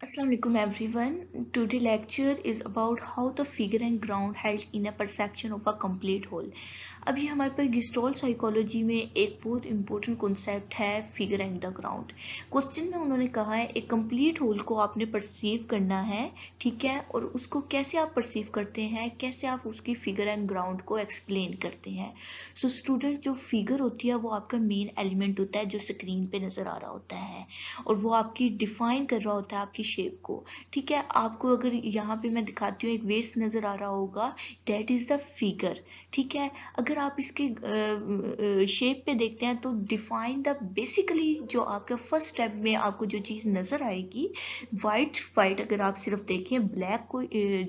Assalamualaikum everyone. Today lecture is about how the figure and ground held in a perception of a complete whole. अभी हमारे पास गेस्टोल psychology में एक बहुत important concept है figure and the ground. Question में उन्होंने कहा है एक कंप्लीट होल को आपने परसीव करना है, ठीक है, और उसको कैसे आप परसीव करते हैं, कैसे आप उसकी फिगर एंड ग्राउंड को एक्सप्लेन करते हैं. सो स्टूडेंट, जो फिगर होती है वो आपका मेन एलिमेंट होता है जो स्क्रीन पे नजर आ रहा होता है और वो आपकी डिफाइन कर रहा होता है आपकी शेप को. ठीक है, आपको अगर यहाँ पे मैं दिखाती हूँ एक वेस्ट नजर आ रहा होगा, डेट इज द फिगर. ठीक है, अगर आप इसके शेप पे देखते हैं तो डिफाइन द बेसिकली जो आपका फर्स्ट स्टेप में आपको जो चीज नजर आएगी, वाइट अगर आप सिर्फ देखें, ब्लैक को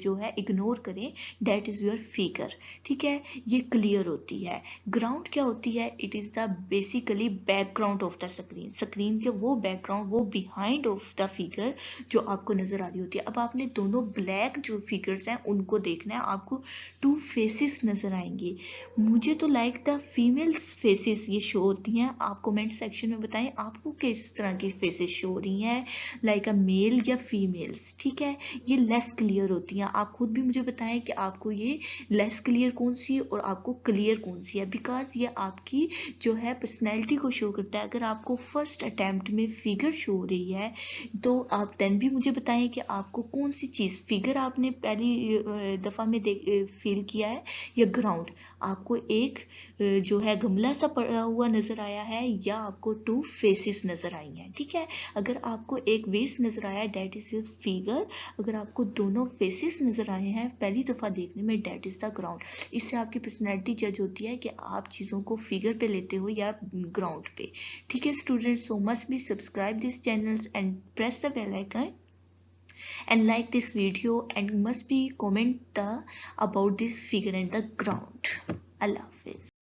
जो है इग्नोर करें, डेट इज योर फिगर. ठीक है, ये क्लियर होती है. ग्राउंड क्या होती है? It is the basically background of the screen के वो बैकग्राउंड, वो बिहाइंड ऑफ द फिगर जो आपको नजर आ रही होती है. अब आपने दोनों ब्लैक जो फिगर्स हैं उनको देखना है. आपको टू फेसेस नजर आएंगे. मुझे तो लाइक द फीमेल्स फेसेस ये शो होती हैं. आप कमेंट सेक्शन में बताएं आपको किस तरह की फेसेस शो हो रही हैं, लाइक अ मेल या फीमेल्स. ठीक है, ये लेस क्लियर होती हैं. आप खुद भी मुझे बताएं कि आपको ये लेस क्लियर कौन सी है और आपको क्लियर कौन सी है, बिकॉज ये आपकी जो है पर्सनैलिटी को शो करता है. अगर आपको फर्स्ट अटेम्प्ट में फिगर शो हो रही है तो आप देन भी मुझे बताएं कि आपको कौन सी चीज़, फिगर आपने पहली दफ़ा में फील किया है या ग्राउंड. आपको एक जो है गमला सा पड़ा हुआ नजर आया है या आपको टू फेसेस नजर आई हैं. ठीक है, अगर आपको एक वेस नजर आया, डेट इज हिज फिगर. अगर आपको दोनों फेसेस नजर आए हैं पहली दफा देखने में, डेट इज द ग्राउंड. इससे आपकी पर्सनैलिटी जज होती है कि आप चीज़ों को फिगर पे लेते हो या ग्राउंड पे. ठीक है students, so must be subscribe this channels and press the bell icon and like this video and must be comment the about this figure and the ground. Allah Hafiz.